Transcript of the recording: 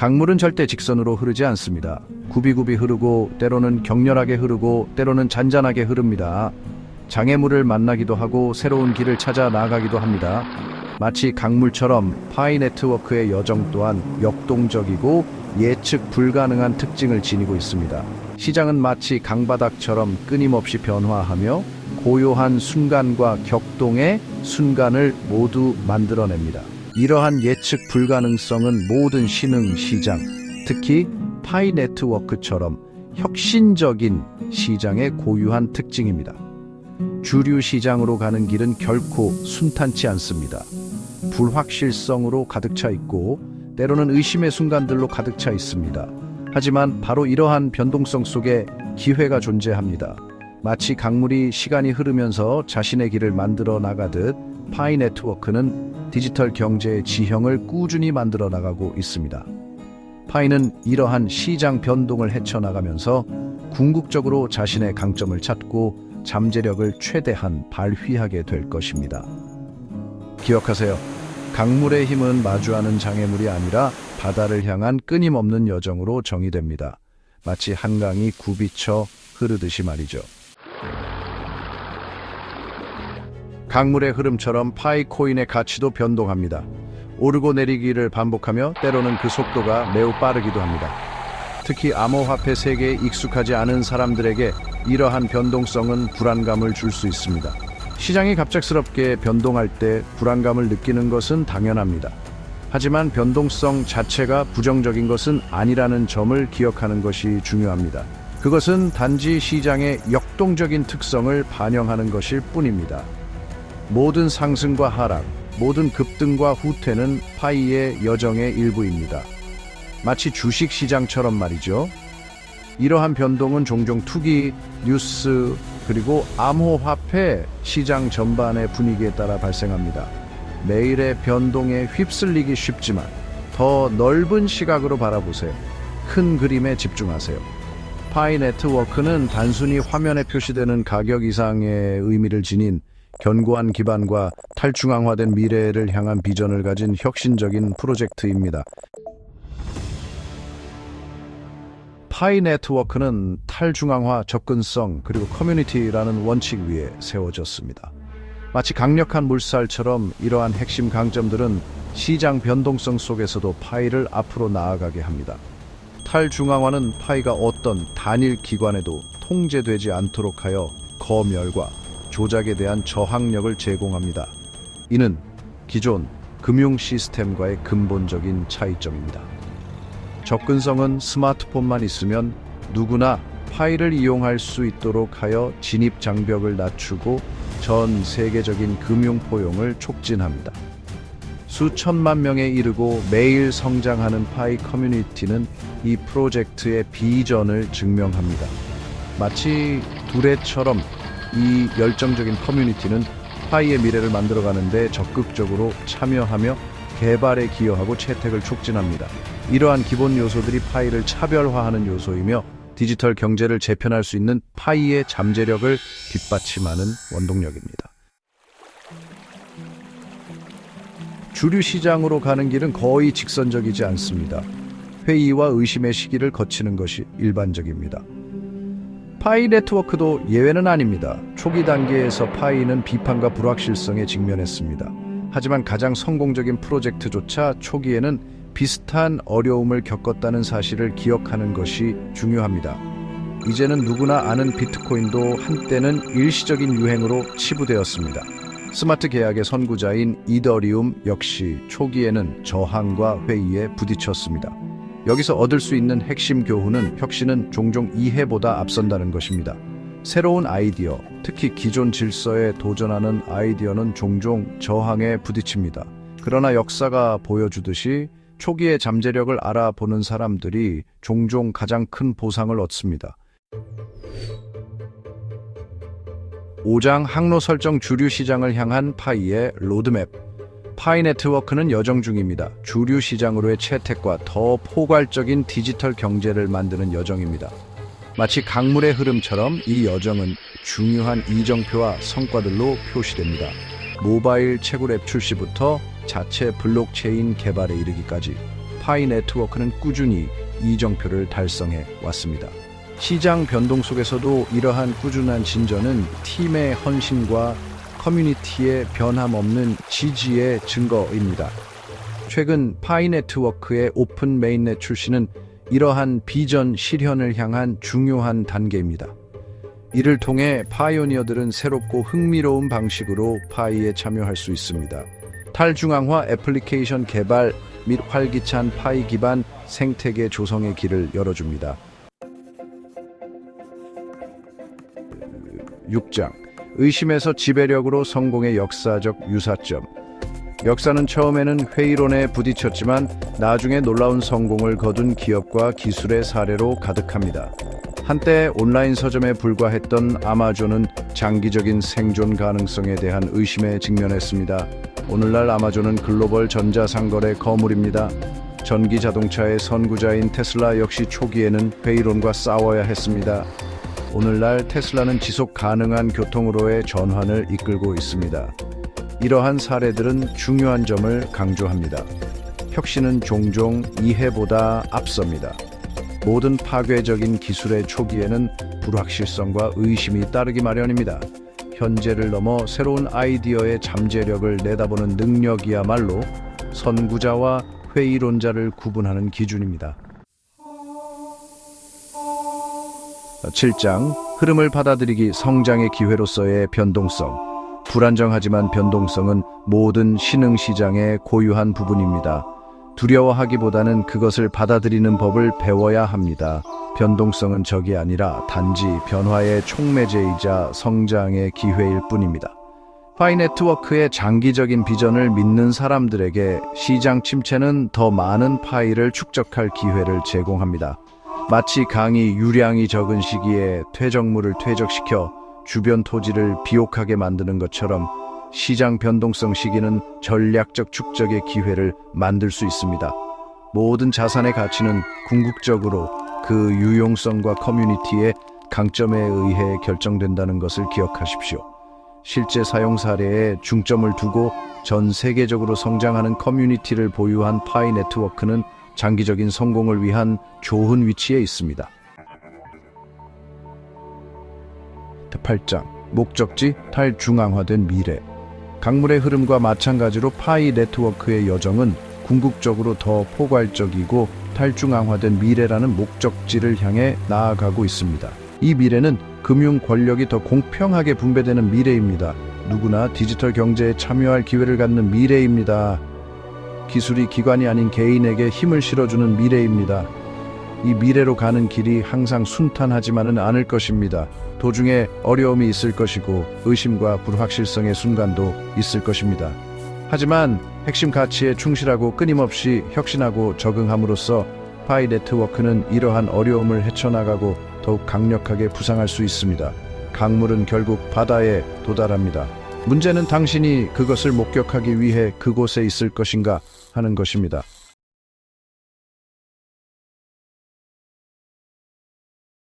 강물은 절대 직선으로 흐르지 않습니다. 굽이굽이 흐르고 때로는 격렬하게 흐르고 때로는 잔잔하게 흐릅니다. 장애물을 만나기도 하고 새로운 길을 찾아 나아가기도 합니다. 마치 강물처럼 파이 네트워크의 여정 또한 역동적이고 예측 불가능한 특징을 지니고 있습니다. 시장은 마치 강바닥처럼 끊임없이 변화하며 고요한 순간과 격동의 순간을 모두 만들어냅니다. 이러한 예측 불가능성은 모든 신흥 시장, 특히 파이 네트워크처럼 혁신적인 시장의 고유한 특징입니다. 주류 시장으로 가는 길은 결코 순탄치 않습니다. 불확실성으로 가득 차 있고 때로는 의심의 순간들로 가득 차 있습니다. 하지만 바로 이러한 변동성 속에 기회가 존재합니다. 마치 강물이 시간이 흐르면서 자신의 길을 만들어 나가듯 파이 네트워크는 디지털 경제의 지형을 꾸준히 만들어 나가고 있습니다. 파이는 이러한 시장 변동을 헤쳐나가면서 궁극적으로 자신의 강점을 찾고 잠재력을 최대한 발휘하게 될 것입니다. 기억하세요. 강물의 힘은 마주하는 장애물이 아니라 바다를 향한 끊임없는 여정으로 정의됩니다. 마치 한강이 굽이쳐 흐르듯이 말이죠. 강물의 흐름처럼 파이 코인의 가치도 변동합니다. 오르고 내리기를 반복하며 때로는 그 속도가 매우 빠르기도 합니다. 특히 암호화폐 세계에 익숙하지 않은 사람들에게 이러한 변동성은 불안감을 줄 수 있습니다. 시장이 갑작스럽게 변동할 때 불안감을 느끼는 것은 당연합니다. 하지만 변동성 자체가 부정적인 것은 아니라는 점을 기억하는 것이 중요합니다. 그것은 단지 시장의 역동적인 특성을 반영하는 것일 뿐입니다. 모든 상승과 하락, 모든 급등과 후퇴는 파이의 여정의 일부입니다. 마치 주식 시장처럼 말이죠. 이러한 변동은 종종 투기, 뉴스, 그리고 암호화폐 시장 전반의 분위기에 따라 발생합니다. 매일의 변동에 휩쓸리기 쉽지만 더 넓은 시각으로 바라보세요. 큰 그림에 집중하세요. 파이 네트워크는 단순히 화면에 표시되는 가격 이상의 의미를 지닌 견고한 기반과 탈중앙화된 미래를 향한 비전을 가진 혁신적인 프로젝트입니다. 파이 네트워크는 탈중앙화, 접근성, 그리고 커뮤니티라는 원칙 위에 세워졌습니다. 마치 강력한 물살처럼 이러한 핵심 강점들은 시장 변동성 속에서도 파이를 앞으로 나아가게 합니다. 탈중앙화는 파이가 어떤 단일 기관에도 통제되지 않도록 하여 검열과 조작에 대한 저항력을 제공합니다. 이는 기존 금융 시스템과의 근본적인 차이점입니다. 접근성은 스마트폰만 있으면 누구나 파이를 이용할 수 있도록 하여 진입 장벽을 낮추고 전 세계적인 금융 포용을 촉진합니다. 수천만 명에 이르고 매일 성장하는 파이 커뮤니티는 이 프로젝트의 비전을 증명합니다. 마치 두레처럼 이 열정적인 커뮤니티는 파이의 미래를 만들어가는데 적극적으로 참여하며 개발에 기여하고 채택을 촉진합니다. 이러한 기본 요소들이 파이를 차별화하는 요소이며 디지털 경제를 재편할 수 있는 파이의 잠재력을 뒷받침하는 원동력입니다. 주류 시장으로 가는 길은 거의 직선적이지 않습니다. 회의와 의심의 시기를 거치는 것이 일반적입니다. 파이 네트워크도 예외는 아닙니다. 초기 단계에서 파이는 비판과 불확실성에 직면했습니다. 하지만 가장 성공적인 프로젝트조차 초기에는 비슷한 어려움을 겪었다는 사실을 기억하는 것이 중요합니다. 이제는 누구나 아는 비트코인도 한때는 일시적인 유행으로 치부되었습니다. 스마트 계약의 선구자인 이더리움 역시 초기에는 저항과 회의에 부딪혔습니다. 여기서 얻을 수 있는 핵심 교훈은 혁신은 종종 이해보다 앞선다는 것입니다. 새로운 아이디어, 특히 기존 질서에 도전하는 아이디어는 종종 저항에 부딪힙니다. 그러나 역사가 보여주듯이 초기의 잠재력을 알아보는 사람들이 종종 가장 큰 보상을 얻습니다. 5장 항로 설정 주류 시장을 향한 파이의 로드맵. 파이 네트워크는 여정 중입니다. 주류 시장으로의 채택과 더 포괄적인 디지털 경제를 만드는 여정입니다. 마치 강물의 흐름처럼 이 여정은 중요한 이정표와 성과들로 표시됩니다. 모바일 채굴 앱 출시부터 자체 블록체인 개발에 이르기까지 파이 네트워크는 꾸준히 이정표를 달성해 왔습니다. 시장 변동 속에서도 이러한 꾸준한 진전은 팀의 헌신과 커뮤니티의 변함없는 지지의 증거입니다. 최근 파이 네트워크의 오픈 메인넷 출시는 이러한 비전 실현을 향한 중요한 단계입니다. 이를 통해 파이오니어들은 새롭고 흥미로운 방식으로 파이에 참여할 수 있습니다. 탈중앙화 애플리케이션 개발 및 활기찬 파이 기반 생태계 조성의 길을 열어줍니다. 6장 의심에서 지배력으로 성공의 역사적 유사점. 역사는 처음에는 회의론에 부딪혔지만 나중에 놀라운 성공을 거둔 기업과 기술의 사례로 가득합니다. 한때 온라인 서점에 불과했던 아마존은 장기적인 생존 가능성에 대한 의심에 직면했습니다. 오늘날 아마존은 글로벌 전자상거래 거물입니다. 전기 자동차의 선구자인 테슬라 역시 초기에는 회의론과 싸워야 했습니다. 오늘날 테슬라는 지속 가능한 교통으로의 전환을 이끌고 있습니다. 이러한 사례들은 중요한 점을 강조합니다. 혁신은 종종 이해보다 앞섭니다. 모든 파괴적인 기술의 초기에는 불확실성과 의심이 따르기 마련입니다. 현재를 넘어 새로운 아이디어의 잠재력을 내다보는 능력이야말로 선구자와 회의론자를 구분하는 기준입니다. 7장 흐름을 받아들이기 성장의 기회로서의 변동성. 불안정하지만 변동성은 모든 신흥 시장의 고유한 부분입니다. 두려워하기보다는 그것을 받아들이는 법을 배워야 합니다. 변동성은 적이 아니라 단지 변화의 촉매제이자 성장의 기회일 뿐입니다. 파이 네트워크의 장기적인 비전을 믿는 사람들에게 시장 침체는 더 많은 파이를 축적할 기회를 제공합니다. 마치 강이 유량이 적은 시기에 퇴적물을 퇴적시켜 주변 토지를 비옥하게 만드는 것처럼 시장 변동성 시기는 전략적 축적의 기회를 만들 수 있습니다. 모든 자산의 가치는 궁극적으로 그 유용성과 커뮤니티의 강점에 의해 결정된다는 것을 기억하십시오. 실제 사용 사례에 중점을 두고 전 세계적으로 성장하는 커뮤니티를 보유한 파이 네트워크는 장기적인 성공을 위한 좋은 위치에 있습니다. 8장 목적지 탈중앙화된 미래. 강물의 흐름과 마찬가지로 파이 네트워크의 여정은 궁극적으로 더 포괄적이고 탈중앙화된 미래라는 목적지를 향해 나아가고 있습니다. 이 미래는 금융 권력이 더 공평하게 분배되는 미래입니다. 누구나 디지털 경제에 참여할 기회를 갖는 미래입니다. 기술이 기관이 아닌 개인에게 힘을 실어주는 미래입니다. 이 미래로 가는 길이 항상 순탄하지만은 않을 것입니다. 도중에 어려움이 있을 것이고 의심과 불확실성의 순간도 있을 것입니다. 하지만 핵심 가치에 충실하고 끊임없이 혁신하고 적응함으로써 파이 네트워크는 이러한 어려움을 헤쳐나가고 더욱 강력하게 부상할 수 있습니다. 강물은 결국 바다에 도달합니다. 문제는 당신이 그것을 목격하기 위해 그곳에 있을 것인가 하는 것입니다.